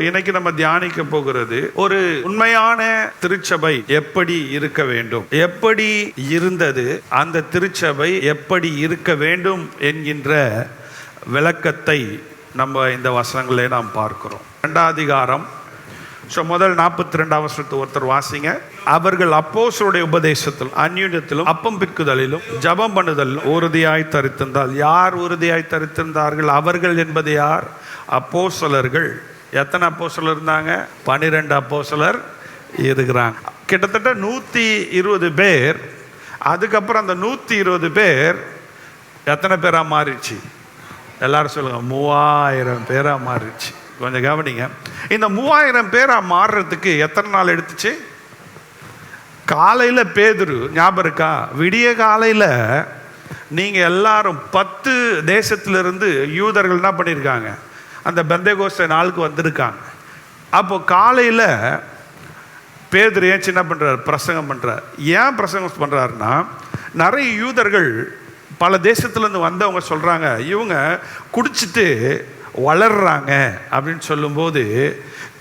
இன்னைக்கு நம்ம தியானிக்க போகிறது ஒரு உண்மையான திருச்சபை எப்படி இருக்க வேண்டும், எப்படி இருந்தது, அந்த திருச்சபை எப்படி இருக்க வேண்டும் என்கின்ற விளக்கத்தை நம்ம இந்த வசனங்களே நாம் பார்க்கிறோம். 2ஆம் அதிகாரம் முதல் 42 வசனத்தை ஒருத்தர் வாசிங்க. அவர்கள் அப்போஸ்தலருடைய உபதேசத்தில் அந்யோன்யத்திலும் அப்பம் பிற்குதலிலும் ஜெபம் பண்ணுதலிலும் உறுதியாய் தரித்திருந்தால். யார் உறுதியாய் தரித்திருந்தார்கள்? அவர்கள் என்பது யார்? அப்போஸ்தலர்கள். எத்தனை அப்போஸ்தலர் இருந்தாங்க? 12 அப்போஸ்தலர் இருக்கிறாங்க. கிட்டத்தட்ட 120 பேர். அதுக்கப்புறம் அந்த 120 பேர் எத்தனை பேரா மாறிடுச்சு? எல்லாரும் சொல்லுங்க. 3000 பேரா மாறிடுச்சு. கொஞ்சம் கவனிங்க. இந்த 3000 பேரா மாறுறதுக்கு எத்தனை நாள் எடுத்துச்சு? காலையில் பேதுரு, ஞாபகம் இருக்கா? விடிய காலையில் நீங்கள் எல்லாரும் 10 தேசத்திலிருந்து யூதர்கள் என்ன பண்ணியிருக்காங்க? அந்த பெந்தேகோஸ்தே நாளுக்கு வந்திருக்காங்க. அப்போ காலையில் பேதுரு ஏன் சின்ன பண்ணுறார்? பிரசங்கம் பண்ணுறார். ஏன் பிரசங்கம் பண்ணுறாருன்னா, நிறைய யூதர்கள் பல தேசத்துலேருந்து வந்தவங்க சொல்கிறாங்க, இவங்க குடிச்சிட்டு வளர்றாங்க அப்படின்னு சொல்லும்போது,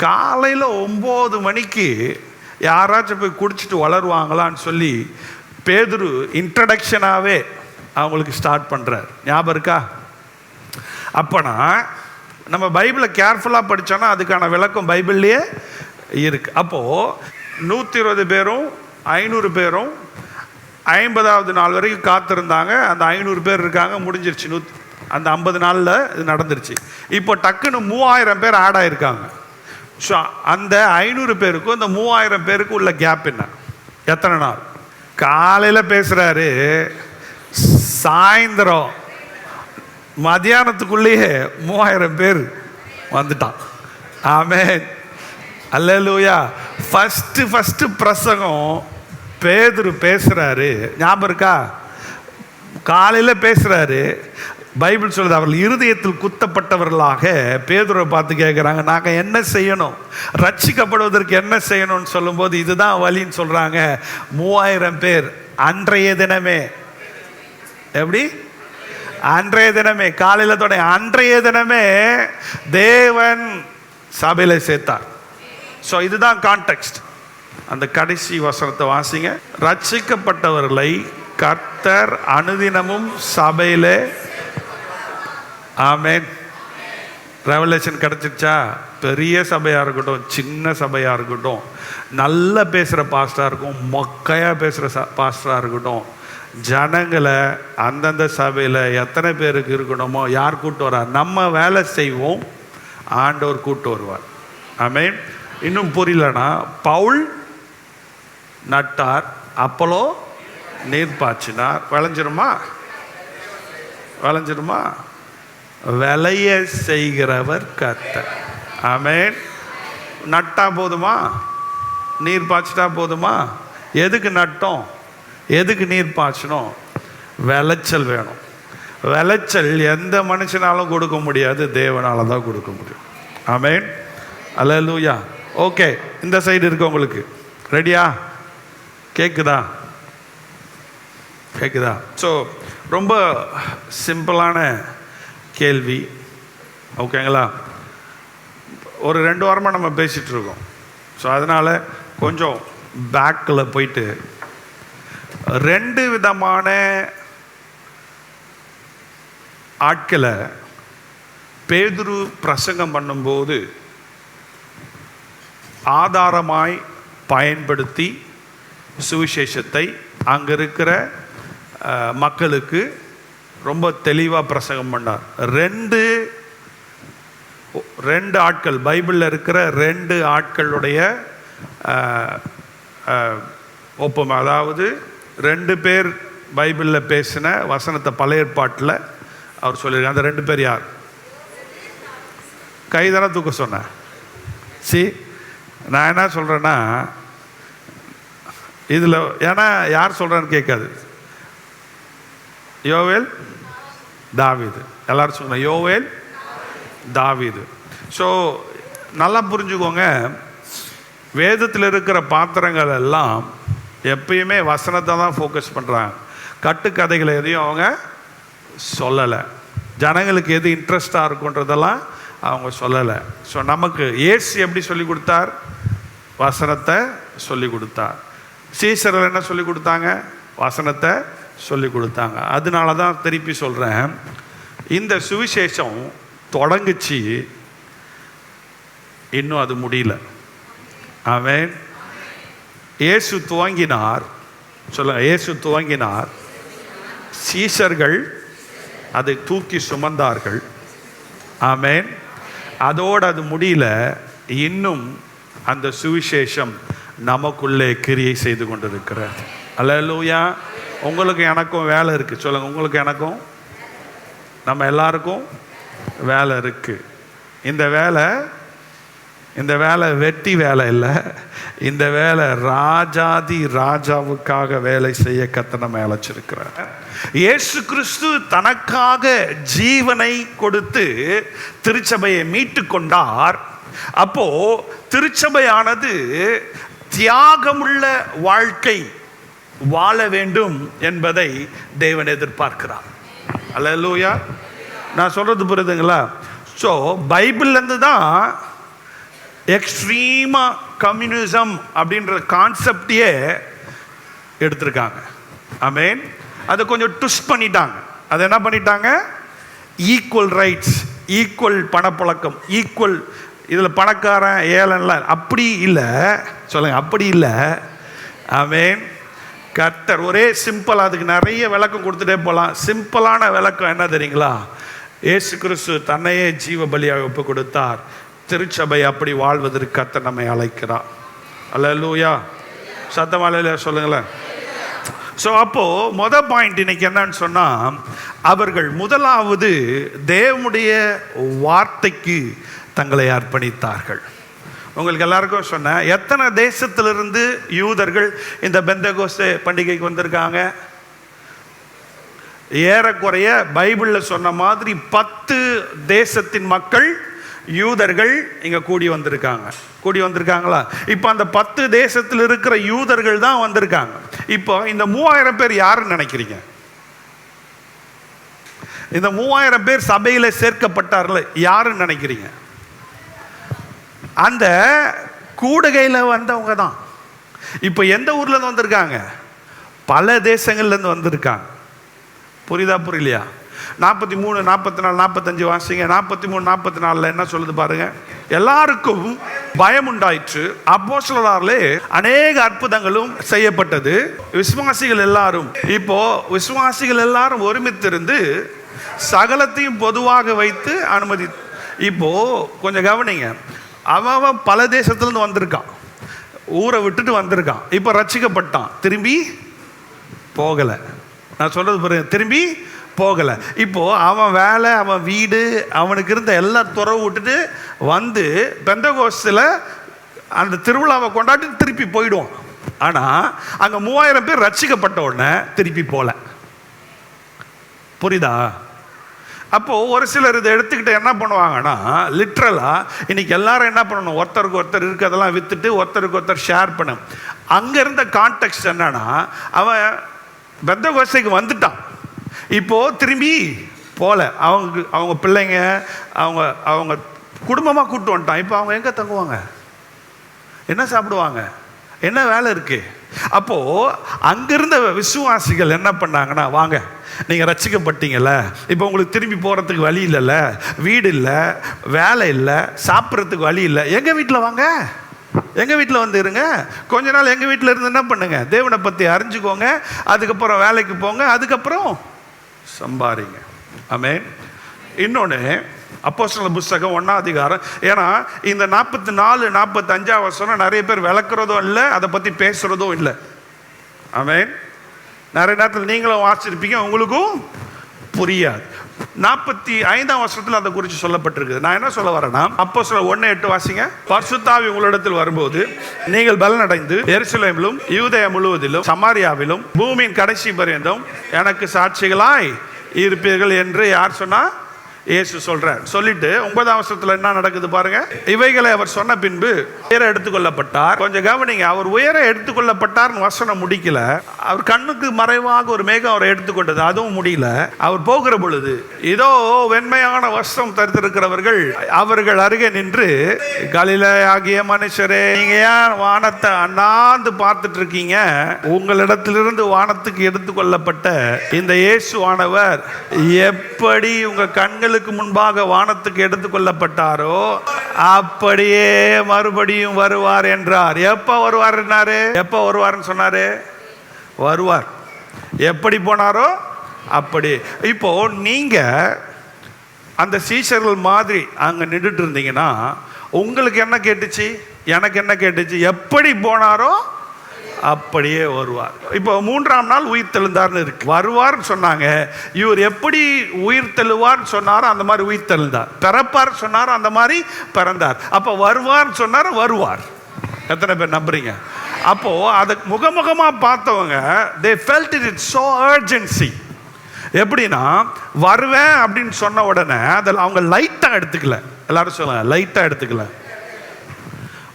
காலையில் 9 மணிக்கு யாராச்சும் போய் குடிச்சிட்டு வளருவாங்களான்னு சொல்லி பேதுரு இன்ட்ரடக்ஷனாகவே அவங்களுக்கு ஸ்டார்ட் பண்ணுறார். ஞாபகம் இருக்கா? அப்போனா நம்ம பைபிளை கேர்ஃபுல்லாக படித்தோன்னா அதுக்கான விளக்கம் பைபிள்லேயே இருக்குது. அப்போது 120 பேரும் 500 பேரும் 50வது நாள் வரைக்கும் காத்திருந்தாங்க. அந்த 500 பேர் இருக்காங்க, முடிஞ்சிருச்சு. அந்த 50 நாளில் இது நடந்துருச்சு. இப்போ டக்குன்னு 3000 பேர் ஆட் ஆகிருக்காங்க. ஸோ அந்த 500 பேருக்கும் இந்த 3000 பேருக்கு உள்ள கேப் என்ன? எத்தனை நாள்? காலையில் பேசுகிறாரு, சாயந்தரம் மத்தியானத்துக்குள்ளேயே 3000 பேர் வந்துட்டான். ஆமென், அல்லேலூயா. ஃபஸ்ட்டு பிரசங்கம் பேதுரு பேசுகிறாரு. ஞாபகம் இருக்கா? காலையில் பேசுகிறாரு. பைபிள் சொல்லுது, அவர்கள் இருதயத்தில் குத்தப்பட்டவர்களாக பேதுருவை பார்த்து கேட்குறாங்க, நாங்கள் என்ன செய்யணும், ரட்சிக்கப்படுவதற்கு என்ன செய்யணும்னு சொல்லும்போது இதுதான் வழின்னு சொல்கிறாங்க. 3000 பேர் அன்றைய தினமே, எப்படி? அன்றைய தினமே, காலையில் தொடங்கி அன்றைய தினமே தேவன் சபையில் சேர்த்தார். ஸோ இதுதான் கான்டெக்ஸ்ட். அந்த கடைசி வசனத்தை வாசிங்க. ரட்சிக்கப்பட்டவர்களை கர்த்தர் அனுதினமும் சபையிலே. ஆமென். ரெவலேஷன் கிடச்சிருச்சா? பெரிய சபையாக இருக்கட்டும், சின்ன சபையாக இருக்கட்டும், நல்லா பேசுகிற பாஸ்டராக இருக்கும், மொக்கையாக பேசுகிற பாஸ்டராக இருக்கட்டும், ஜனங்களை அந்தந்த சபையில் எத்தனை பேருக்கு இருக்கணுமோ யார் கூப்பிட்டு வரார்? நம்ம வேலை செய்வோம், ஆண்டவர் கூப்பிட்டு வருவார். ஆமென். இன்னும் புரியலன்னா, பவுல் நட்டார், அப்போலோ நீர் பாய்ச்சினார். விளைஞ்சிருமா? விளைய செய்கிறவர் கர்த்தர். ஆமென். நட்டா போதுமா? நீர் பாய்ச்சிட்டா போதுமா? எதுக்கு நட்டோம்? எதுக்கு நீர் பாய்ச்சணும்? விளைச்சல் வேணும். விளைச்சல் எந்த மனுஷனாலும் கொடுக்க முடியாது, தேவனால தான் கொடுக்க முடியும். ஆமென், அல்லேலூயா. ஓகே, இந்த சைடு இருக்கு உங்களுக்கு ரெடியா? கேட்குதா? ஸோ ரொம்ப சிம்பிளான கேள்வி, ஓகேங்களா? ஒரு 2 வாரமாக நம்ம பேசிகிட்டு இருக்கோம். ஸோ அதனால் கொஞ்சம் பேக்கில் போயிட்டு 2 விதமான ஆட்களை பேதுரு பிரசங்கம் பண்ணும்போது ஆதாரமாய் பயன்படுத்தி சுவிசேஷத்தை அங்கே இருக்கிற மக்களுக்கு ரொம்ப தெளிவாக பிரசங்கம் பண்ணார். 2 ஆட்கள், பைபிளில் இருக்கிற 2 ஆட்களுடைய ஒப்புமை. அதாவது 2 பேர் பைபிளில் பேசின வசனத்தை பழைய ஏற்பாட்டில் அவர் சொல்லியிருக்கார். அந்த 2 பேர் யார்? கைதான தூக்க சொன்னேன். நான் என்ன சொல்கிறேன்னா, இதில் ஏன்னா யார் சொல்கிறேன்னு கேட்காது. யோவேல், தாவீது. எல்லாரும் சொல்லுங்கள், யோவேல், தாவீது. ஸோ நல்லா புரிஞ்சுக்கோங்க, வேதத்தில் இருக்கிற பாத்திரங்கள் எல்லாம் எப்பயுமே வசனத்தை தான் ஃபோக்கஸ் பண்ணுறாங்க. கட்டுக்கதைகளை எதையும் அவங்க சொல்லலை. ஜனங்களுக்கு எது இன்ட்ரெஸ்டாக இருக்குன்றதெல்லாம் அவங்க சொல்லலை. ஸோ நமக்கு இயேசு எப்படி சொல்லி கொடுத்தார்? வசனத்தை சொல்லி கொடுத்தார். சீசர்கள் என்ன சொல்லி கொடுத்தாங்க? வசனத்தை சொல்லி கொடுத்தாங்க. அதனால தான் திருப்பி சொல்கிறேன், இந்த சுவிசேஷம் தொடங்குச்சு, இன்னும் அது முடியல. ஆமென். இயேசு துவங்கினார், சொல்லுங்க, இயேசு துவங்கினார், சீஷர்கள் அதை தூக்கி சுமந்தார்கள். ஆமென். அதோடு அது முடியல, இன்னும் அந்த சுவிசேஷம் நமக்குள்ளே கிரியை செய்து கொண்டிருக்கிறார். அல்லேலூயா. உங்களுக்கு எனக்கும் வேலை இருக்குது. சொல்லுங்க, உங்களுக்கு எனக்கும், நம்ம எல்லாருக்கும் வேலை இருக்குது. இந்த வேலை வெட்டி வேலை இல்லை. இந்த வேலை ராஜாதி ராஜாவுக்காக வேலை செய்ய கர்த்தர் நம்மை அழைச்சிருக்கிறார். இயேசு கிறிஸ்து தனக்காக ஜீவனை கொடுத்து திருச்சபையை மீட்டு கொண்டார். அப்போ திருச்சபையானது தியாகமுள்ள வாழ்க்கை வாழ வேண்டும் என்பதை தேவன் எதிர்பார்க்கிறார். அல்லேலூயா. நான் சொல்றது புரியுதுங்களா? ஸோ பைபிள்லேருந்து தான் எக்ஸ்ட்ரீமா கம்யூனிசம் அப்படின்ற கான்செப்டையே எடுத்திருக்காங்க. ஆமென். அதை கொஞ்சம் ட்விஸ்ட் பண்ணிட்டாங்க. அதை என்ன பண்ணிட்டாங்க? ஈக்குவல் ரைட்ஸ், ஈக்குவல் பணப்பழக்கம், ஈக்குவல், இதில் பணக்காரன் ஏழன்லாம் அப்படி இல்லை. சொல்லுங்க, அப்படி இல்லை. ஆமென். கர்த்தர் ஒரே சிம்பிள், அதுக்கு நிறைய விளக்கம் கொடுத்துட்டே போகலாம். சிம்பிளான விளக்கம் என்ன தெரியுங்களா? இயேசு கிறிஸ்து தன்னையே ஜீவ பலியாக ஒப்பு கொடுத்தார். திருச்சபை அப்படி வாழ்வதற்கு கர்த்தர் நம்மை அழைக்கிறார். அல்லேலூயா. சத்தமாலையில சொல்லுங்களேன். ஸோ அப்போது மொதல் பாயிண்ட் இன்னைக்கு என்னன்னு சொன்னால், அவர்கள் முதலாவது தேவனுடைய வார்த்தைக்கு தங்களை அர்ப்பணித்தார்கள். உங்களுக்கு எல்லாருக்கும் சொன்னேன், எத்தனை தேசத்திலிருந்து யூதர்கள் இந்த பெந்தகோஸ்தே பண்டிகைக்கு வந்திருக்காங்க? ஏறக்குறைய பைபிளில் சொன்ன மாதிரி 10 தேசத்தின் மக்கள் யூதர்கள் இங்கே கூடி வந்திருக்காங்களா? இப்போ அந்த 10 தேசத்தில் இருக்கிற யூதர்கள் தான் வந்திருக்காங்க. இப்போ இந்த 3000 பேர் யாருன்னு நினைக்கிறீங்க? இந்த 3000 பேர் சபையில் சேர்க்கப்பட்டார்கள் யாருன்னு நினைக்கிறீங்க? அந்த கூடுகையில் வந்தவங்க தான். இப்போ எந்த ஊர்லேருந்து வந்திருக்காங்க? பல தேசங்கள்லேருந்து வந்திருக்காங்க. புரியுதா புரியலையா? 43, 44, 45 வாசிங்க. 43, 44 என்ன சொல்லுது பாருங்க. எல்லாருக்கும் பயம் உண்டாயிற்று. அப்போஸ்தலராலே அநேக அற்புதங்களும் செய்யப்பட்டது. விசுவாசிகள் எல்லாரும் ஒருமித்திருந்து சகலத்தையும் பொதுவாக வைத்து அனுமதி. இப்போ கொஞ்சம் கவனிங்க, அவன் பல தேசத்துலேருந்து வந்திருக்கான், ஊரை விட்டுட்டு வந்திருக்கான், இப்போ ரட்சிக்கப்பட்டான், திரும்பி போகலை. நான் சொல்றது பாருங்க, திரும்பி போகலை. இப்போ அவன் வேலை, அவன் வீடு, அவனுக்கு இருந்த எல்லா துறவு விட்டுட்டு வந்து பெந்தகோஸ்தில் அந்த திருவிழாவை கொண்டாடி திருப்பி போயிடுவான். ஆனால் அங்கே 3000 பேர் ரட்சிக்கப்பட்ட உடனே திருப்பி போகல. புரியுதா? அப்போது ஒரு சிலர் இதை எடுத்துக்கிட்டு என்ன பண்ணுவாங்கன்னா, லிட்ரலாக இன்னைக்கு எல்லாரும் என்ன பண்ணணும், ஒருத்தருக்கு ஒருத்தர் இருக்கிறதெல்லாம் விற்றுட்டு ஒருத்தருக்கு ஒருத்தர் ஷேர் பண்ண. அங்கே இருந்த கான்டெக்ஸ்ட் என்னன்னா, அவன் பெந்தகோஸ்தைக்கு வந்துட்டான், இப்போது திரும்பி போகல. அவங்க பிள்ளைங்க அவங்க குடும்பமாக கூப்பிட்டு வந்துட்டான். இப்போ அவங்க எங்கே தங்குவாங்க? என்ன சாப்பிடுவாங்க? என்ன வேலை இருக்குது? அப்போது அங்கிருந்த விசுவாசிகள் என்ன பண்ணாங்கன்னா, வாங்க, நீங்கள் ரட்சிக்கப்பட்டீங்கல்ல, இப்போ உங்களுக்கு திரும்பி போகிறதுக்கு வழி இல்லைல்ல, வீடு இல்லை, வேலை இல்லை, சாப்பிட்றதுக்கு வழி இல்லை, எங்கள் வீட்டில் வாங்க, எங்கள் வீட்டில் வந்து இருங்க, கொஞ்ச நாள் எங்கள் வீட்டில் இருந்து என்ன பண்ணுங்க, தேவனை பற்றி அறிஞ்சுக்கோங்க, அதுக்கப்புறம் வேலைக்கு போங்க, அதுக்கப்புறம் சம்பாதிங்க. ஆமென். இன்னொன்று, அப்போஸ்தலர் புஸ்தகம் 1ஆம் அதிகாரம். ஏன்னா இந்த 44, 45 வசனம் நிறைய பேர் விளக்குறதும் இல்லை, அதை பற்றி பேசுகிறதும் இல்லை. ஆமென். நிறைய நேரத்தில் நீங்களும் வாசிச்சிருப்பீங்க, உங்களுக்கும் புரியாது. 45ஆம் வசனத்தில் அதை குறித்து சொல்லப்பட்டிருக்குது. நான் என்ன சொல்ல வரேன்னா, அப்போஸ்தலர் 1:8 வாசிங்க. பரிசுத்தாவி உங்களிடத்தில் வரும்போது நீங்கள் பலனடைந்து எருசலேமிலும் யூதேயா முழுவதிலும் சமாரியாவிலும் பூமியின் கடைசி பரியந்தம் எனக்கு சாட்சிகளாய் இருப்பீர்கள் என்று யார் சொன்னா? இயேசு சொல்றார். சொல்லிட்டு 9ஆம் வசனத்துல என்ன நடக்குது பாருங்க. இவைகளை அவர் சொன்ன பின்பு உயர எடுத்துக்கொள்ளப்பட்டார். கொஞ்சம் கவனிங்க, அவர் உயர எடுத்துக்கொள்ளப்பட்டார் வசனம் முடிக்கல. அவர் கண்ணுக்கு மறைவாக ஒரு மேகம் அவரை எடுத்துக்கொண்டது, அதுவும் முடியல. அவர் போகிற பொழுது இதோ வெண்மையான வஸ்திரம் தரித்திருக்கிறவர்கள் அவர்கள் அருகே நின்று, கலிலேயாகிய மனுஷரே, நீங்க ஏன் வானத்தை அண்ணாந்து பார்த்துட்டு இருக்கீங்க? உங்களிடத்திலிருந்து வானத்துக்கு எடுத்துக்கொள்ளப்பட்ட இந்த இயேசுவானவர் எப்படி உங்க கண்களுக்கு முன்பாக வானத்துக்கு எடுத்துக்கொள்ளப்பட்டாரோ அப்படியே மறுபடியும் வருவார் என்றார். எப்ப வருவார் என்னாரு? எப்ப வருவார்னு சொன்னாரு? வருவார். எப்படி போனாரோ அப்படி. இப்போ நீங்க அந்த சீஷர்கள் மாதிரி அங்க நின்றுட்டு இருந்தீங்கன்னா உங்களுக்கு என்ன கேட்டுச்சு? எனக்கு என்ன கேட்டுச்சு? எப்படி போனாரோ அப்படியே வருவார். இப்போ 3ஆம் நாள் உயிர் தெழுந்தார்னு இருக்கு. வருவார்னு சொன்னாங்க. இவர் எப்படி உயிர் தெழுவார்னு சொன்னாரோ அந்த மாதிரி உயிர் தெழுந்தார். பிறப்பார் சொன்னாரோ அந்த மாதிரி பிறந்தார். அப்போ வருவார்னு சொன்னாரோ வருவார். எத்தனை பேர் நம்புறீங்க? அப்போ அதை முகமுகமா பார்த்தவங்க they felt it so urgency. எப்படின்னா வருவேன் அப்படின்னு சொன்ன உடனே அதில் அவங்க லைட்டா எடுத்துக்கல. எல்லாரும் சொல்லுங்க, லைட்டா எடுத்துக்கல.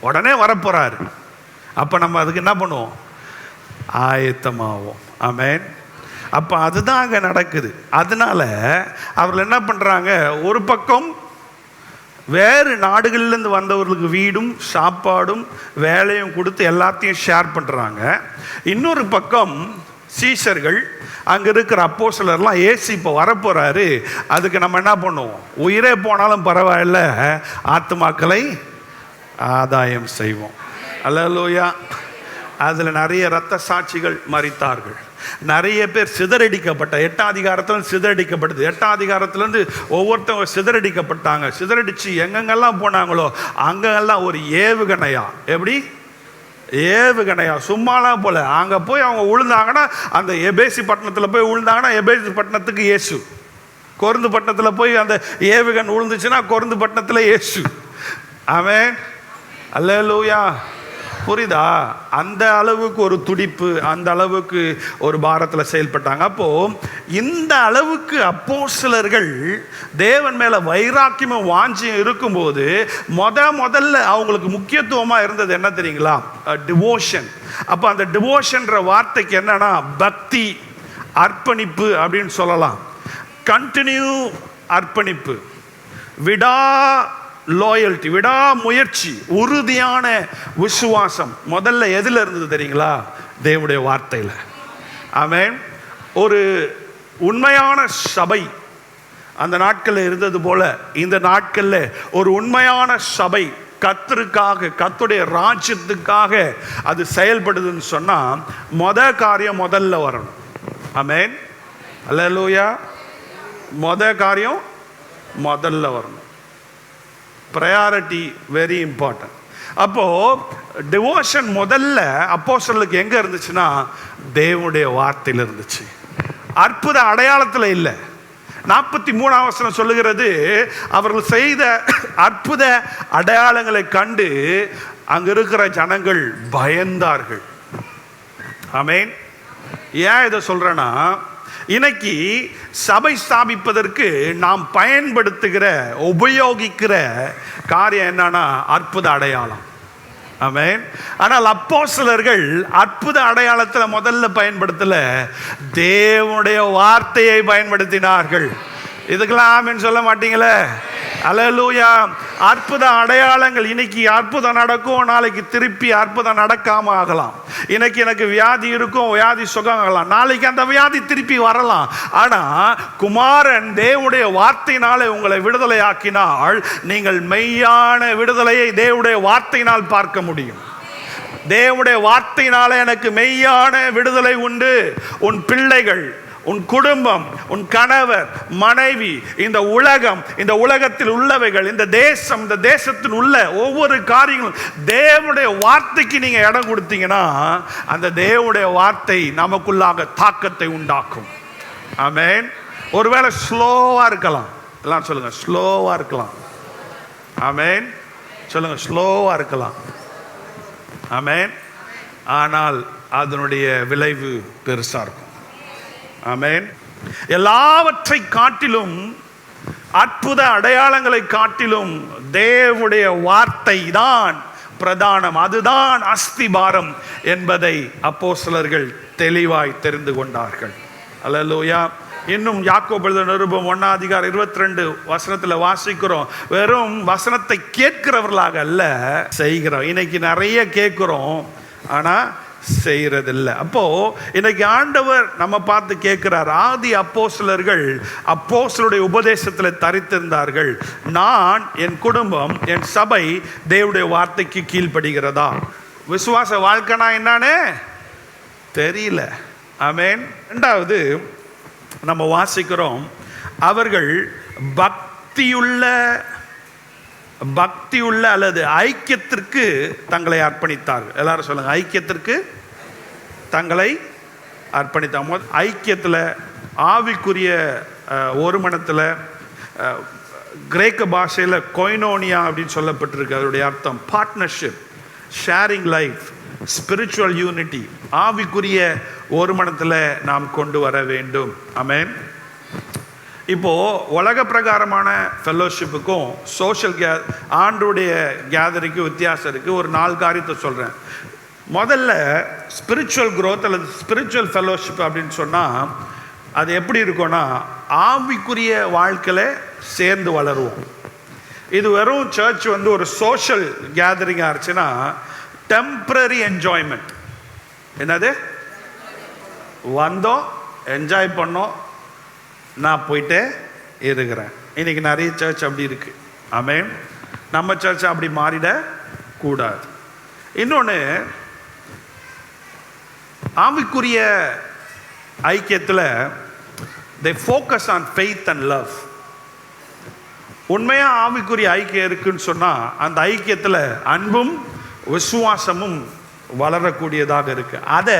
உடனே வரப்போறாரு. அப்போ நம்ம அதுக்கு என்ன பண்ணுவோம்? ஆயத்தமாவோம். ஆமென். அப்போ அதுதான் அங்கே நடக்குது. அதனால அவர்கள் என்ன பண்ணுறாங்க? ஒரு பக்கம் வேறு நாடுகள்லேருந்து வந்தவர்களுக்கு வீடும் சாப்பாடும் வேலையும் கொடுத்து எல்லாத்தையும் ஷேர் பண்ணுறாங்க. இன்னொரு பக்கம் சீஷர்கள் அங்கே இருக்கிற அப்போஸ்தலர்லாம் ஏசி இப்போ வரப்போகிறாரு, அதுக்கு நம்ம என்ன பண்ணுவோம்? உயிரே போனாலும் பரவாயில்ல, ஆத்துமாக்களை ஆதாயம் செய்வோம். அல்லேலூயா. அதில் நிறைய இரத்த சாட்சிகள் மரித்தார்கள். நிறைய பேர் சிதறடிக்கப்பட்ட 8ஆம் அதிகாரத்தில் சிதறடிக்கப்பட்டது. 8ஆம் அதிகாரத்திலேருந்து ஒவ்வொருத்தவங்க சிதறடிக்கப்பட்டாங்க. சிதறடிச்சு எங்கெங்கெல்லாம் போனாங்களோ அங்கெல்லாம் ஒரு ஏவுகணையா, எப்படி ஏவுகணையா, சும்மாலாம் போல. அங்கே போய் அவங்க விழுந்தாங்கன்னா அந்த எபேசி பட்டணத்தில் போய் விழுந்தாங்கன்னா எபேசி பட்டணத்துக்கு இயேசு. கொருந்து பட்டணத்தில் போய் அந்த ஏவுகணை விழுந்துச்சுன்னா கொருந்து பட்டணத்தில் இயேசு. ஆமென். அல்லேலூயா. புரியுதா? அந்த அளவுக்கு ஒரு துடிப்பு, அந்த அளவுக்கு ஒரு பாரத்தில் செயல்பட்டாங்க. அப்போ இந்த அளவுக்கு அப்போஸ்தலர்கள் தேவன் மேல வைராக்கியமும் வாஞ்சியும் இருக்கும்போது முதல்ல அவங்களுக்கு முக்கியத்துவமாக இருந்தது என்ன தெரியுங்களா? டிவோஷன். அப்போ அந்த டிவோஷன்ற வார்த்தைக்கு என்னன்னா பக்தி, அர்ப்பணிப்பு அப்படின்னு சொல்லலாம். கண்டினியூ அர்ப்பணிப்பு, விடா லாயல்ட்டி, விடா முயற்சி, உறுதியான விசுவாசம். முதல்ல எதில் இருந்தது தெரியுங்களா? தேவனுடைய வார்த்தையில். ஆமென். ஒரு உண்மையான சபை அந்த நாட்களில் இருந்தது போல இந்த நாட்களில் ஒரு உண்மையான சபை கர்த்தருக்காக, கர்த்தருடைய ராஜ்யத்துக்காக அது செயல்படுதுன்னு சொன்னால் காரியம் முதல்ல வரணும். ஆமென். அல்லேலூயா. காரியம் முதல்ல வரணும். Priority very important. அப்போ டிவோஷன் முதல்ல அப்போஸ்தலருக்கு எங்க இருந்துச்சுன்னா தேவனுடைய வார்த்தையில் இருந்துச்சு. அற்புத அடையாளத்தில் இல்லை. 43ஆம் வசனம் சொல்லுகிறது, அவர்கள் செய்த அற்புத அடையாளங்களை கண்டு அங்க இருக்கிற ஜனங்கள் பயந்தார்கள். ஆமென். ஏன் இதை சொல்றேன்னா, இன்னைக்கு சபை ஸ்தாபிப்பதற்கு நாம் பயன்படுத்துகிற உபயோகிக்கிற காரியம் என்னன்னா அற்புத அடையாளம். ஆமென். ஆனால் அப்போஸ்தலர்கள் அற்புத அடையாளத்தில் முதல்ல பயன்படுத்தல, தேவனுடைய வார்த்தையை பயன்படுத்தினார்கள். இதுக்கெல்லாம் ஆமென் சொல்ல மாட்டீங்களே? அல்லேலூயா. அற்புத அடையாளங்கள், இன்னைக்கு அற்புதம் நடக்கும், நாளைக்கு திருப்பி அற்புதம் நடக்காம ஆகலாம். இன்னைக்கு எனக்கு வியாதி இருக்கும், வியாதி சுகம் ஆகலாம், நாளைக்கு அந்த வியாதி திருப்பி வரலாம். ஆனா குமாரன் தேவனுடைய வார்த்தையினாலே உங்களை விடுதலை ஆக்கினால் நீங்கள் மெய்யான விடுதலையை தேவனுடைய வார்த்தையினால் பார்க்க முடியும். தேவனுடைய வார்த்தையினால எனக்கு மெய்யான விடுதலை உண்டு. உன் பிள்ளைகள், உன் குடும்பம், உன் கணவர், மனைவி, இந்த உலகம், இந்த உலகத்தில் உள்ளவைகள், இந்த தேசம், இந்த தேசத்தில் உள்ள ஒவ்வொரு காரியங்களும் தேவனுடைய வார்த்தைக்கு நீங்க இடம் கொடுத்தீங்கன்னா அந்த தேவனுடைய வார்த்தை நமக்குள்ளாக தாக்கத்தை உண்டாக்கும். ஆமென். ஒருவேளை ஸ்லோவா இருக்கலாம். எல்லாம் சொல்லுங்க, ஸ்லோவா இருக்கலாம். ஆமென். சொல்லுங்க, ஸ்லோவா இருக்கலாம். ஆமென். ஆனால் அதனுடைய விளைவு பெருசா இருக்கும். ஆமென். எல்லாவற்றை காட்டிலும் அற்புத அடையாளங்களை காட்டிலும் தேவனுடைய வார்த்தை தான் பிரதானம், அதுதான் அஸ்திபாரம் என்பதை அப்போஸ்தலர்கள் தெளிவாய் தெரிந்து கொண்டார்கள். அல்லேலூயா. இன்னும் யாக்கோபு எழுதின நிருபம் 1:22 வாசிக்கிறோம், வெறும் வசனத்தை கேட்கிறவர்களாக அல்ல, செய்கிறோம். இன்னைக்கு நிறைய கேட்கிறோம், ஆனா செய்யறதில்லை. அப்போ இன்னைக்கு ஆண்டவர் நம்ம பார்த்து கேட்கிறார், ஆதி அப்போஸ்தலர்கள் அப்போஸ்தலருடைய உபதேசத்தில் தரித்திருந்தார்கள், நான், என் குடும்பம், என் சபை தேவனுடைய வார்த்தைக்கு கீழ்ப்படுகிறதா? விசுவாச வாழ்க்கைனா என்னன்னு தெரியல. ஆமென். இரண்டாவது நம்ம வாசிக்கிறோம், அவர்கள் பக்தியுள்ள அல்லது ஐக்கியத்திற்கு தங்களை அர்ப்பணித்தார்கள். எல்லாரும் சொல்லுங்க, ஐக்கியத்திற்கு தங்களை அர்ப்பணித்தாங்க. ஐக்கியத்தில், ஆவிக்குரிய ஒருமனத்தில், கிரேக்க பாஷையில் கொய்னோனியா அப்படின்னு சொல்லப்பட்டிருக்கு. அதனுடைய அர்த்தம் partnership, sharing life, spiritual unity. ஆவிக்குரிய ஒருமனத்தில் நாம் கொண்டு வர வேண்டும். ஆமென். இப்போ உலக பிரகாரமான ஃபெல்லோஷிப்புக்கும் சோஷியல் ஆண்டுடைய கேதரிங்கும் வித்தியாசம் இருக்குது. ஒரு 4 காரியத்தை சொல்கிறேன். முதல்ல ஸ்பிரிச்சுவல் growth அல்லது ஸ்பிரிச்சுவல் ஃபெல்லோஷிப் அப்படின்னு சொன்னால் அது எப்படி இருக்கும்னா, ஆவிக்குரிய வாழ்க்கையில் சேர்ந்து வளருவோம். இது வெறும் சர்ச் ஒரு சோஷியல் கேதரிங்காக இருந்துச்சுன்னா டெம்பரரி என்ஜாய்மெண்ட். என்னது? வந்தோம், என்ஜாய் பண்ணோம், நான் போயிட்டே இருக்கிறேன். இன்னைக்கு நிறைய சர்ச் அப்படி இருக்கு. ஆமென். நம்ம சர்ச் அப்படி மாறிட கூடாது. இன்னொன்று, ஆவிக்குரிய ஐக்கியத்தில் they focus on faith and love. உண்மையாக ஆவிக்குரிய ஐக்கியம் இருக்குன்னு சொன்னால் அந்த ஐக்கியத்தில் அன்பும் விசுவாசமும் வளரக்கூடியதாக இருக்கு. அதை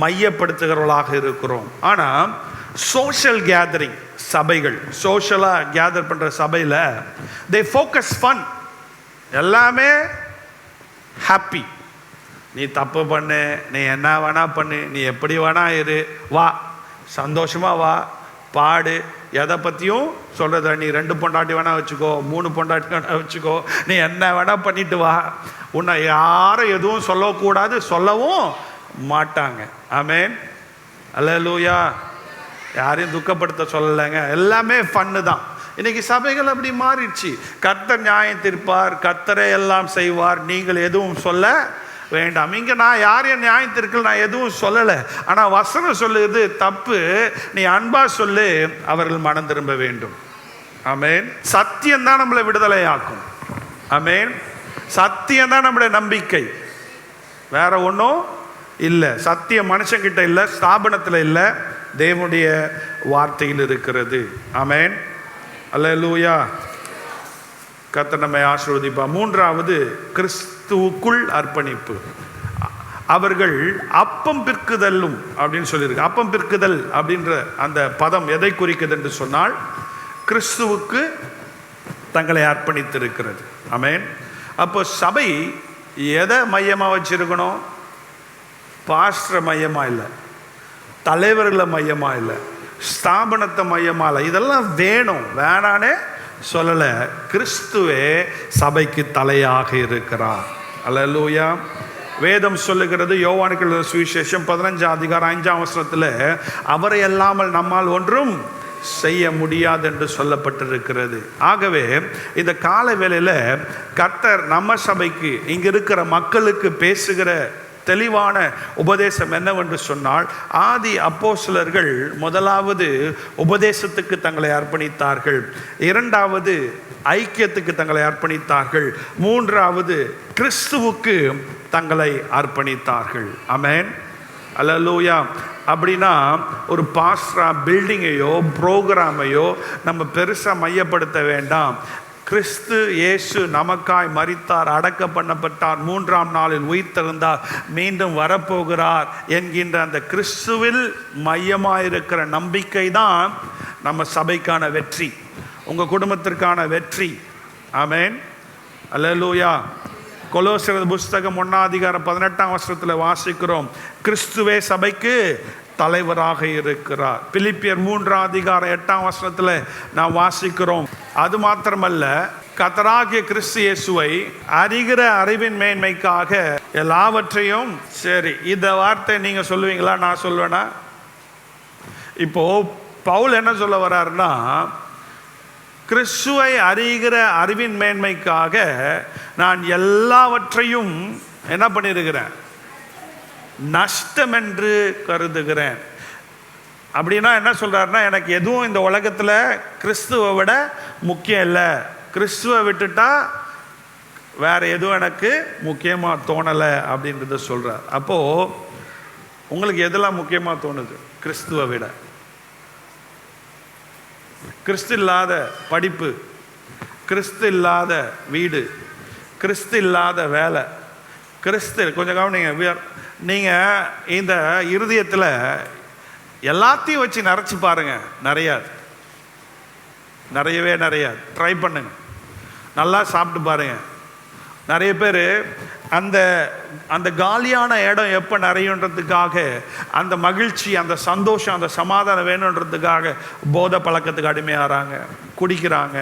மையப்படுத்துகிறவர்களாக இருக்கிறோம். ஆனால் சோஷியல் கேதரிங் சபைகள், சோஷியலாக கேதர் பண்ணுற சபையில் they focus fun. எல்லாமே ஹாப்பி. நீ தப்பு பண்ணு, நீ என்ன வேணா பண்ணு, நீ எப்படி வேணா இரு, வா சந்தோஷமாக வா, பாடு, எதை பற்றியும் சொல்கிறத. நீ 2 பொண்டாட்டி வேணா வச்சுக்கோ, 3 பொண்டாட்டி வேணா வச்சுக்கோ, நீ என்ன வேணா பண்ணிட்டு வா, உன்னை யாரும் எதுவும் சொல்லக்கூடாது, சொல்லவும் மாட்டாங்க. ஆமென். அல்லேலூயா. யாரையும் துக்கப்படுத்த சொல்லலைங்க, எல்லாமே ஃபன்னு தான். இன்னைக்கு சபைகள் அப்படி மாறிடுச்சு. கர்த்தர் நியாயம் தீர்ப்பார், கர்த்தரே எல்லாம் செய்வார், நீங்கள் எதுவும் சொல்ல வேண்டாம். இங்கே நான் யாரையும் நியாயம் தீர்க்கல, நான் எதுவும் சொல்லலை. ஆனால் வசனம் சொல்லுது தப்பு, நீ அன்பா சொல்லு, அவர்கள் மனம் திரும்ப வேண்டும். ஆமென். சத்தியம் தான் நம்மளை விடுதலை ஆக்கும். ஆமென். சத்தியம் தான் நம்முடைய நம்பிக்கை, வேற ஒன்றும் இல்லை. சத்தியம் மனுஷங்கிட்ட இல்லை, ஸ்தாபனத்தில் இல்லை, தேவனுடைய வார்த்தையில் இருக்கிறது. ஆமென். அல்லேலூயா. கர்த்தர் நம்மை ஆசீர்வதிப்பா. மூன்றாவது, கிறிஸ்துவுக்குள் அர்ப்பணிப்பு. அவர்கள் அப்பம் பிற்குதலும் அப்படின்னு சொல்லியிருக்கு. அப்பம் பிற்குதல் அப்படின்ற அந்த பதம் எதை குறிக்குது என்று சொன்னால், கிறிஸ்துவுக்கு தங்களை அர்ப்பணித்திருக்கிறது. ஆமென். அப்போ சபை எதை மையமாக வச்சிருக்கணும்? பாஸ்டர் மையமாக இல்லை, தலைவர்களை மையமாக இல்லை, ஸ்தாபனத்தை மையமாக இல்லை. இதெல்லாம் வேணும், வேணானே சொல்லலை. கிறிஸ்துவே சபைக்கு தலையாக இருக்கிறார். அல்லேலூயா. வேதம் சொல்லுகிறது, யோவானுக்கு எழுதின சுவிசேஷம் 15:5 அவரை அல்லாமல் நம்மால் ஒன்றும் செய்ய முடியாது என்று சொல்லப்பட்டிருக்கிறது. ஆகவே இந்த கால வேளையில் கர்த்தர் நம்ம சபைக்கு, இங்க இருக்கிற மக்களுக்கு பேசுகிற தெளிவான உபதேசம் என்னவென்று சொன்னால், ஆதி அப்போஸ்தலர்கள் முதலாவது உபதேசத்துக்கு தங்களை அர்ப்பணித்தார்கள், இரண்டாவது ஐக்கியத்துக்கு தங்களை அர்ப்பணித்தார்கள், மூன்றாவது கிறிஸ்துவுக்கு தங்களை அர்ப்பணித்தார்கள். ஆமென். அல்லேலூயா. அப்படின்னா ஒரு பாஸ்டரா பில்டிங்கையோ ப்ரோக்ராமையோ நம்ம பெருசாக மையப்படுத்த வேண்டாம். கிறிஸ்து இயேசு நமக்காய் மரித்தார், அடக்க பண்ணப்பட்டார், 3ஆம் நாளில் உயிர்த்தெழுந்தார், மீண்டும் வரப்போகிறார் என்கின்ற அந்த கிறிஸ்துவில் மையமாயிருக்கிற நம்பிக்கை தான் நம்ம சபைக்கான வெற்றி, உங்கள் குடும்பத்திற்கான வெற்றி. ஆமென். அல்லேலூயா. கொலோசியர் புஸ்தகம் 1:18 வாசிக்கிறோம், கிறிஸ்துவே சபைக்கு தலைவராக இருக்கிறார். பிலிப்பியர் 3:8 நாம் வாசிக்கிறோம். அது மாத்திரமல்ல, கர்த்தராகிய கிறிஸ்து இயேசுவை அறிகிற அறிவின் மேன்மைக்காக எல்லாவற்றையும். சரி, இந்த வார்த்தை நீங்க சொல்லுவீங்களா, நான் சொல்வேனா? இப்போ பவுல் என்ன சொல்ல வர்றாருன்னா, கிறிஸ்துவை அறிகிற அறிவின் மேன்மைக்காக நான் எல்லாவற்றையும் என்ன பண்ணியிருக்கிறேன், நஷ்டம் என்று கருதுகிறேன். அப்படின்னா என்ன சொல்றாருன்னா, எனக்கு எதுவும் இந்த உலகத்தில் கிறிஸ்துவை விட முக்கியம் இல்லை, கிறிஸ்துவை விட்டுட்டா வேற எதுவும் எனக்கு முக்கியமாக தோணலை அப்படின்றத சொல்றார். அப்போ உங்களுக்கு எதெல்லாம் முக்கியமாக தோணுது கிறிஸ்துவை விட? கிறிஸ்து இல்லாத படிப்பு, கிறிஸ்து இல்லாத வீடு, கிறிஸ்து இல்லாத வேலை, கிறிஸ்து கொஞ்சம் கவனிங்க. நீங்கள் இந்த இருதயத்தில் எல்லாத்தையும் வச்சு நிறைச்சி பாருங்க, நிறையவே ட்ரை பண்ணுங்க. நல்லா சாப்பிட்டு பாருங்க. நிறைய பேர் அந்த அந்த காலியான இடம் எப்போ நிறையன்றதுக்காக, அந்த மகிழ்ச்சி, அந்த சந்தோஷம், அந்த சமாதானம் வேணுன்றதுக்காக போதை பழக்கத்துக்கு அடிமையாகிறாங்க, குடிக்கிறாங்க,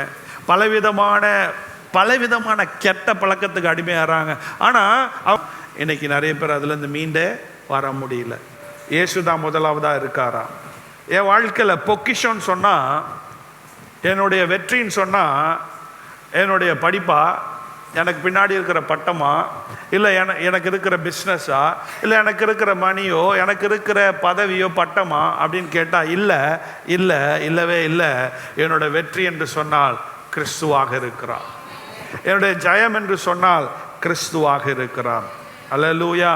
பலவிதமான கெட்ட பழக்கத்துக்கு அடிமையாகிறாங்க. ஆனால் இன்னைக்கு நிறைய பேர் அதுலேருந்து மீண்டே வர முடியல. இயேசுதான் முதலாவதாக இருக்காராம். என் வாழ்க்கையில் பொக்கிஷன்னு சொன்னால், என்னுடைய வெற்றின்னு சொன்னால், என்னுடைய படிப்பா, எனக்கு பின்னாடி இருக்கிற பட்டமா, இல்லை எனக்கு இருக்கிற பிஸ்னஸா, இல்லை எனக்கு இருக்கிற மணியோ, எனக்கு இருக்கிற பதவியோ பட்டமா அப்படின்னு கேட்டால் இல்லவே இல்லை. என்னோட வெற்றி என்று சொன்னால் கிறிஸ்துவாக இருக்கிறார். என்னுடைய ஜெயம் என்று சொன்னால் கிறிஸ்துவாக இருக்கிறார். அல்லேலூயா.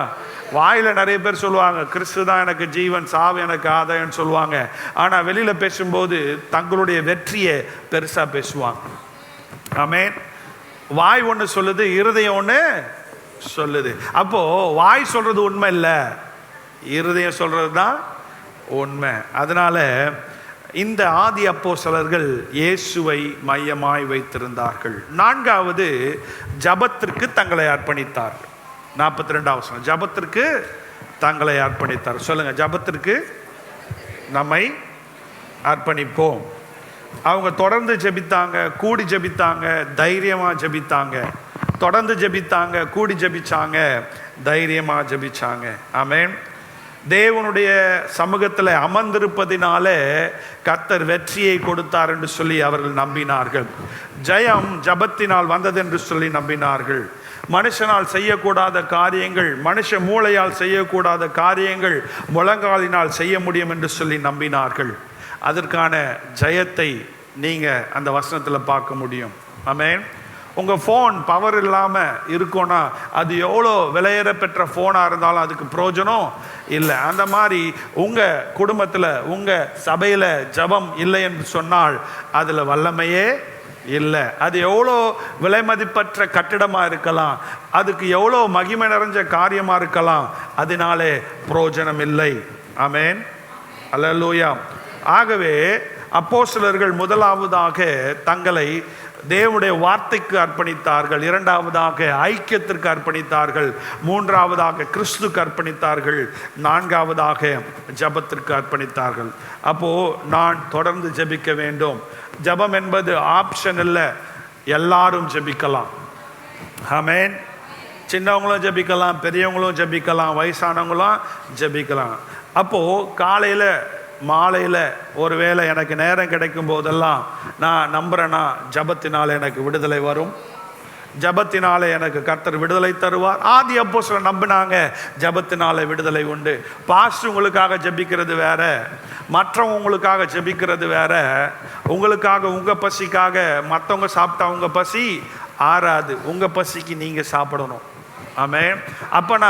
வாயில் நிறைய பேர் சொல்லுவாங்க, கிறிஸ்து தான் எனக்கு ஜீவன், சாவு எனக்கு ஆதாயம்னு சொல்லுவாங்க. ஆனால் வெளியில் பேசும்போது தங்களுடைய வெற்றியை பெருசாக பேசுவாங்க. ஆமென். வாய் ஒன்று சொல்லுது, இருதயம் ஒன்று சொல்லுது. அப்போ வாய் சொல்றது உண்மை இல்லை, இருதயம் சொல்றது தான் உண்மை. அதனால இந்த ஆதி அப்போஸ்தலர்கள் இயேசுவை மையமாய் வைத்திருந்தார்கள். 4வது, ஜபத்திற்கு தங்களை அர்ப்பணித்தார்கள். 42 ஜபத்திற்கு தங்களை அர்ப்பணித்தார். சொல்லுங்க, ஜபத்திற்கு நம்மை அர்ப்பணிப்போம். அவங்க தொடர்ந்து ஜெபித்தாங்க, கூடி ஜெபித்தாங்க, தைரியமாக ஜெபித்தாங்க. தொடர்ந்து ஜெபித்தாங்க, கூடி ஜெபிச்சாங்க, தைரியமாக ஜெபிச்சாங்க. ஆமென். தேவனுடைய சமூகத்தில் அமர்ந்திருப்பதினால கர்த்தர் வெற்றியை கொடுத்தார் என்று சொல்லி அவர்கள் நம்பினார்கள். ஜெயம் ஜபத்தினால் வந்தது என்று சொல்லி நம்பினார்கள். மனுஷனால் செய்யக்கூடாத காரியங்கள், மனுஷ மூளையால் செய்யக்கூடாத காரியங்கள் முழங்காலினால் செய்ய முடியும் என்று சொல்லி நம்பினார்கள். அதற்கான ஜெயத்தை நீங்கள் அந்த வசனத்தில் பார்க்க முடியும். ஆமென். உங்கள் ஃபோன் பவர் இல்லாமல் இருக்கும்னா அது எவ்வளோ விலையேற பெற்ற ஃபோனாக இருந்தாலும் அதுக்கு பிரயோஜனம் இல்லை. அந்த மாதிரி உங்கள் குடும்பத்தில், உங்கள் சபையில் ஜபம் இல்லை என்று சொன்னால் அதில் வல்லமையே இல்லை. அது எவ்வளோ விலை மதிப்பற்ற கட்டிடமாக இருக்கலாம், அதுக்கு எவ்வளோ மகிமை நிறைஞ்ச காரியமாக இருக்கலாம், அதனாலே பிரயோஜனம் இல்லை. ஆமென். அல்லேலூயா. ஆகவே அப்போஸ்தலர்கள் முதலாவதாக தங்களை தேவனுடைய வார்த்தைக்கு அர்ப்பணித்தார்கள், 2வதாக ஐக்கியத்திற்கு அர்ப்பணித்தார்கள், 3வதாக கிறிஸ்துக்கு அர்ப்பணித்தார்கள், 4வதாக ஜபத்திற்கு அர்ப்பணித்தார்கள். அப்போ நான் தொடர்ந்து ஜெபிக்க வேண்டும். ஜபம் என்பது ஆப்ஷன் இல்லை, எல்லாரும் ஜெபிக்கலாம். ஆமென். சின்னவங்களும் ஜெபிக்கலாம், பெரியவங்களும் ஜெபிக்கலாம், வயசானவங்களும் ஜெபிக்கலாம். அப்போ காலையில் மாலையில் ஒருவேளை எனக்கு நேரம் கிடைக்கும் போதெல்லாம் நான் நம்புகிறேன்னா ஜபத்தினால் எனக்கு விடுதலை வரும், ஜபத்தினாலே எனக்கு கர்த்தர் விடுதலை தருவார். ஆதி அப்போஸ்தலர் நம்பினாங்க, ஜபத்தினாலே விடுதலை உண்டு. பாஸ்டர் உங்களுக்காக ஜெபிக்கிறது வேற, மற்றவங்க உங்களுக்காக ஜெபிக்கிறது வேற. உங்களுக்காக, உங்கள் பசிக்காக மற்றவங்க சாப்பிட்டா உங்கள் பசி ஆறாது, உங்கள் பசிக்கு நீங்கள் சாப்பிடணும். ஆமென். அப்போனா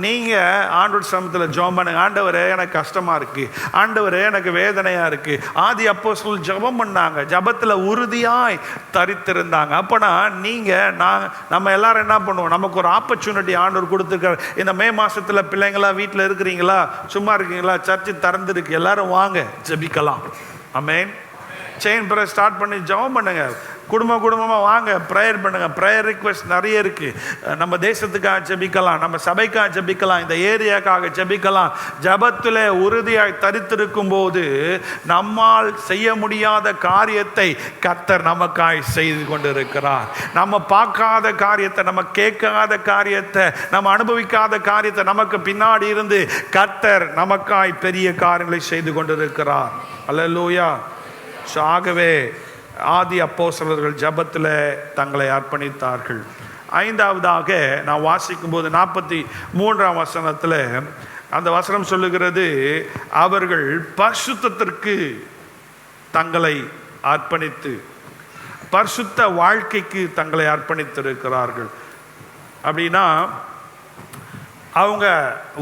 நீங்கள் ஆண்டவர் சமூகத்தில் ஜெபம் பண்ணுங்க. ஆண்டவரே எனக்கு கஷ்டமாக இருக்குது, ஆண்டவரே எனக்கு வேதனையாக இருக்குது. ஆதி அப்போஸ்தலர் ஜெபம் பண்ணாங்க, ஜெபத்தில் உறுதியாய் தரித்திருந்தாங்க. அப்போனா நீங்கள் நம்ம எல்லாரும் என்ன பண்ணுவோம், நமக்கு ஒரு ஆப்பர்ச்சுனிட்டி ஆண்டவர் கொடுத்துருக்காரு. இந்த மே மாதத்தில் பிள்ளைங்களா வீட்டில் இருக்கிறீங்களா, சும்மா இருக்கீங்களா, சர்ச்சு திறந்துருக்கு, எல்லாரும் வாங்க ஜெபிக்கலாம். ஆமென். செயின் பிரேயர் ஸ்டார்ட் பண்ணி ஜெபம் பண்ணுங்க. குடும்பமாக வாங்க, ப்ரேயர் பண்ணுங்கள். ப்ரேயர் ரிக்வெஸ்ட் நிறைய இருக்குது. நம்ம தேசத்துக்காக ஜெபிக்கலாம், நம்ம சபைக்காக ஜெபிக்கலாம், இந்த ஏரியாக்காக ஜெபிக்கலாம். ஜெபத்தில் உறுதியாய் தரித்திருக்கும் போது நம்மால் செய்ய முடியாத காரியத்தை கர்த்தர் நமக்காய் செய்து கொண்டிருக்கிறார். நம்ம பார்க்காத காரியத்தை, நம்ம கேட்காத காரியத்தை, நம்ம அனுபவிக்காத காரியத்தை நமக்கு பின்னாடி இருந்து கர்த்தர் நமக்காய் பெரிய காரியங்களை செய்து கொண்டிருக்கிறார். அல்லேலூயா. ஆகவே ஆதி அப்போஸ்தலர்கள் ஜெபத்தில் தங்களை அர்ப்பணித்தார்கள். ஐந்தாவதாக நான் வாசிக்கும் போது 43ஆம் வசனத்தில் அந்த வசனம் சொல்லுகிறது, அவர்கள் பரிசுத்தத்திற்கு தங்களை அர்ப்பணித்து பரிசுத்த வாழ்க்கைக்கு தங்களை அர்ப்பணித்திருக்கிறார்கள். அப்படின்னா அவங்க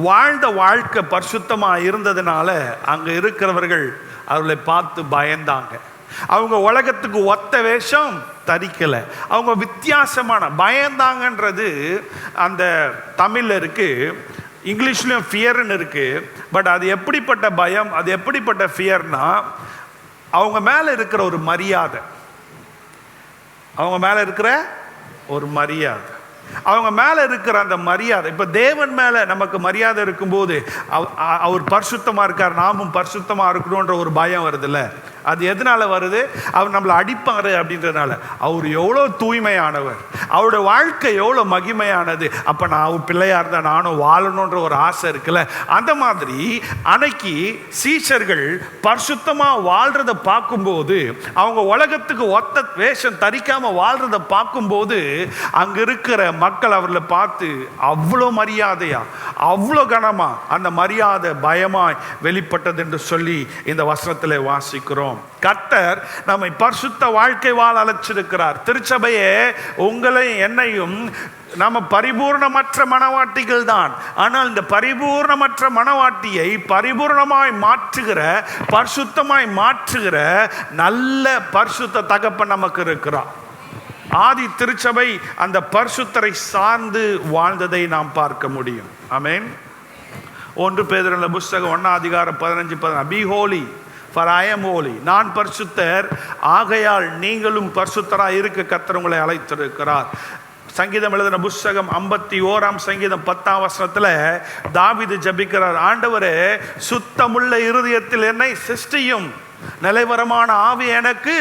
வாழ்ந்த வாழ்க்கை பரிசுத்தமாக இருந்ததுனால அங்கே இருக்கிறவர்கள் அவர்களை பார்த்து பயந்தாங்க. அவங்க உலகத்துக்கு ஒத்த வேஷம் தரிக்கலை, அவங்க வித்தியாசமான பயந்தாங்கன்றது அந்த தமிழில் இருக்குது, இங்கிலீஷ்லேயும் ஃபியர்னு இருக்குது. பட் அது எப்படிப்பட்ட பயம், அது எப்படிப்பட்ட ஃபியர்னா அவங்க மேலே இருக்கிற ஒரு மரியாதை, அவங்க மேலே இருக்கிற ஒரு மரியாதை, அவங்க மேலே இருக்கிற அந்த மரியாதை. இப்போ தேவன் மேலே நமக்கு மரியாதை இருக்கும்போது அவர் பரிசுத்தமாக இருக்கார், நாமும் பரிசுத்தமாக இருக்கணுன்ற ஒரு பயம் வருதுல்ல. அது எதனால வருது? அவர் நம்மளை அடிப்பார் அப்படின்றதுனால. அவர் எவ்வளோ தூய்மையானவர், அவருடைய வாழ்க்கை எவ்வளோ மகிமையானது. அப்போ நான் அவர் பிள்ளையாக இருந்தால் நானும் வாழணுன்ற ஒரு ஆசை இருக்குல்ல. அந்த மாதிரி அன்னைக்கு சீஷர்கள் பரிசுத்தமாக வாழ்கிறத பார்க்கும்போது, அவங்க உலகத்துக்கு ஒத்த வேஷம் தரிக்காமல் வாழ்கிறத பார்க்கும்போது அங்கே இருக்கிற மக்கள் அவர்களை பார்த்து அவ்வளோ மரியாதையா, அவ்வளோ கனமா, அந்த மரியாதை பயமாய் வெளிப்பட்டது என்று சொல்லி இந்த வசனத்தில் வாசிக்கிறோம். கர்த்தர் நம்மை பரிசுத்த வாழ்க்கை வாழ அழைச்சிருக்கிறார். திருச்சபையே உங்களை என்னையும் நம்ம பரிபூர்ணமற்ற மனவாட்டிகள் தான். ஆனால் இந்த பரிபூர்ணமற்ற மனவாட்டியை பரிபூர்ணமாய் மாற்றுகிற, பரிசுத்தமாய் மாற்றுகிற நல்ல பரிசுத்த தகப்பன் நமக்கு இருக்கிறார். ஆதி திருச்சபை அந்த பரிசுத்தரை சார்ந்து வாழ்ந்ததை நாம் பார்க்க முடியும். ஆமென். 1 பேதுரு புஸ்தகம் 1 அதிகாரம் 15 Be holy for I am holy. நான் பரிசுத்தர், ஆகையால் நீங்களும் பரிசுத்தராய் இருக்க கர்த்தர் உங்களை அழைத்திருக்கிறார். சங்கீதம் எழுதின புஸ்தகம் 51ஆம் சங்கீதம் 10ஆம் வசனத்தில் தாவீது ஜெபிக்கிறார், ஆண்டவரே சுத்தமுள்ள இருதயத்தில் என்னை சிருஷ்டியும், நிலைவரமான ஆவி எனக்கு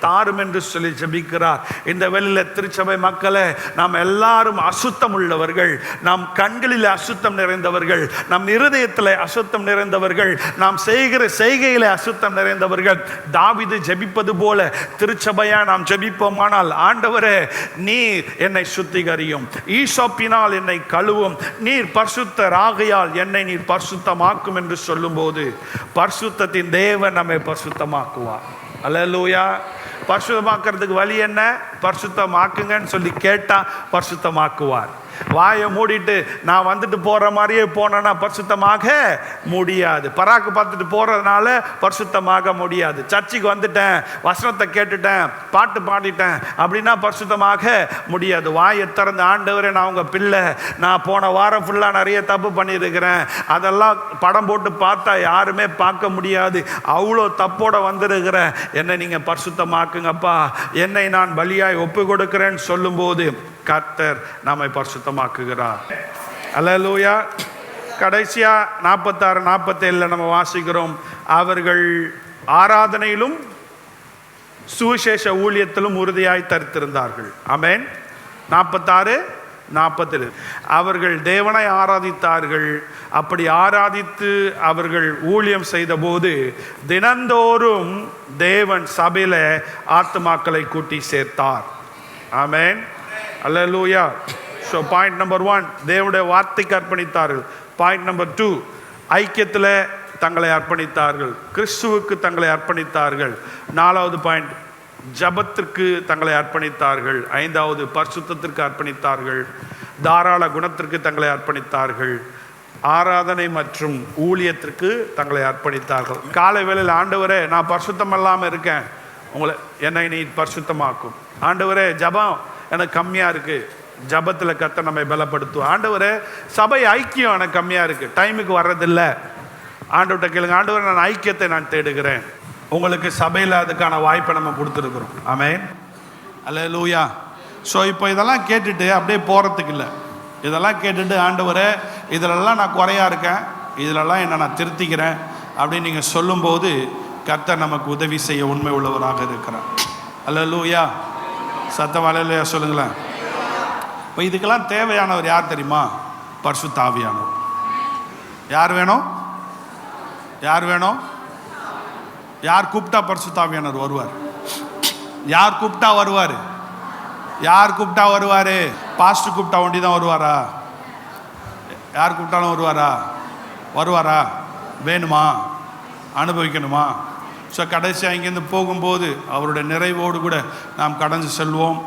தாரும் என்று சொல்லி ஜெபிக்கிறார். இந்த வெளியில் திருச்சபை மக்களே, நாம் எல்லாரும் அசுத்தம் உள்ளவர்கள், நம் கண்களில் அசுத்தம் நிறைந்தவர்கள், நம் இருதயத்தில் அசுத்தம் நிறைந்தவர்கள், நாம் செய்கிற செய்கையில் அசுத்தம் நிறைந்தவர்கள். தாவீது ஜெபிப்பது போல திருச்சபையா நாம் ஜெபிப்போமானால், ஆண்டவரே நீர் என்னை சுத்திகரியும், ஈசோப்பினால் என்னை கழுவும், நீர் பரிசுத்தர், ஆகையால் என்னை நீர் பரிசுத்தமாக்கும் என்று சொல்லும்போது பரிசுத்தத்தின் தேவன் நம்மை பரிசுத்தமாக்குவார். அல்லேலூயா. பரிசுத்தமாக்குறதுக்கு வழி என்ன? பரிசுத்தமாக்குங்கன்னு சொல்லி கேட்டால் பரிசுத்தமாக்குவார். வாயை மூடிட்டு நான் வந்துட்டு போகிற மாதிரியே போனேன்னா பரிசுத்தமாக முடியாது. பராக்கு பார்த்துட்டு போகிறதுனால பரிசுத்தமாக முடியாது. சர்ச்சுக்கு வந்துட்டேன், வசனத்தை கேட்டுட்டேன், பாட்டு பாடிட்டேன் அப்படின்னா பரிசுத்தமாக முடியாது. வாயை திறந்து, ஆண்டவரே நான் உங்கள் பிள்ளை, நான் போன வாரம் ஃபுல்லாக நிறைய தப்பு பண்ணியிருக்கிறேன், அதெல்லாம் படம் போட்டு பார்த்தா யாருமே பார்க்க முடியாது, அவ்வளோ தப்போட வந்திருக்கிறேன், என்னை நீங்கள் பரிசுத்தமாக்குங்கப்பா, என்னை நான் பலியாய் ஒப்பு கொடுக்கிறேன்னு சொல்லும்போது கர்த்தர் நம்மை பரிசுத்தமாக்குகிறார். அல்லேலூயா. கடைசியா 46-47 நம்ம வாசிக்கிறோம், அவர்கள் ஆராதனையிலும் சுவிசேஷ ஊழியத்திலும் உறுதியாய் தரித்திருந்தார்கள். ஆமென். 46-47 அவர்கள் தேவனை ஆராதித்தார்கள். அப்படி ஆராதித்து அவர்கள் ஊழியம் செய்த போது தினந்தோறும் தேவன் சபையில ஆத்துமாக்களை கூட்டி சேர்த்தார். ஆமென். அல்லேலூயா. ஸோ பாயிண்ட் நம்பர் 1, தேவனுடைய வார்த்தைக்கு அர்ப்பணித்தார்கள். பாயிண்ட் நம்பர் 2, ஐக்கியத்தில் தங்களை அர்ப்பணித்தார்கள், கிறிஸ்துவுக்கு தங்களை அர்ப்பணித்தார்கள். 4வது பாயிண்ட், ஜபத்திற்கு தங்களை அர்ப்பணித்தார்கள். 5வது, பரிசுத்தத்திற்கு அர்ப்பணித்தார்கள். தாராள குணத்திற்கு தங்களை அர்ப்பணித்தார்கள். ஆராதனை மற்றும் ஊழியத்திற்கு தங்களை அர்ப்பணித்தார்கள். காலை வேளையில், ஆண்டவரே நான் பரிசுத்தம் இல்லாமல் இருக்கேன், உங்களை என்னை நீ பரிசுத்தமாக்கும். ஆண்டவரே ஜபம் எனக்கு கம்மியாக இருக்குது, ஜபத்தில் கர்த்தர் நம்மை பலப்படுத்தும். ஆண்டவரே சபை ஐக்கியம் எனக்கு கம்மியாக இருக்குது, டைமுக்கு வர்றதில்லை, ஆண்டவர்கிட்ட கேளுங்க, ஆண்டவரே நான் ஐக்கியத்தை நான் தேடுகிறேன். உங்களுக்கு சபையில் அதுக்கான வாய்ப்பை நம்ம கொடுத்துருக்குறோம். ஆமென். அல்லேலூயா. ஸோ இப்போ இதெல்லாம் கேட்டுட்டு அப்படியே போகிறதுக்கு இல்லை. இதெல்லாம் கேட்டுட்டு ஆண்டவரே இதிலெல்லாம் நான் குறையா இருக்கேன், இதிலெல்லாம் என்னை நான் திருத்திக்கிறேன் அப்படின்னு நீங்கள் சொல்லும்போது கர்த்தர் நமக்கு உதவி செய்ய உண்மை உள்ளவராக இருக்கிறார். அல்லேலூயா. சத்தம் அல்லேலூயா சொல்லுங்களேன். இப்போ இதுக்கெல்லாம் தேவையானவர் யார் தெரியுமா? பரிசுத்த ஆவியானவர். யார் வேணும்? யார் வேணும்? யார் கூப்பிட்டா பரிசுத்த ஆவியானவர் வருவார்? யார் கூப்பிட்டா வருவார்? யார் கூப்பிட்டா வருவார்? பாஸ்டர் கூப்பிட்டா ஒண்டி தான் வருவாரா? யார் கூப்பிட்டாலும் வருவாரா? வருவாரா? வேணுமா? அனுபவிக்கணுமா? ஸோ கடைசியாக இங்கேருந்து போகும்போது அவருடைய நிறைவோடு கூட நாம் கடந்து செல்வோம்.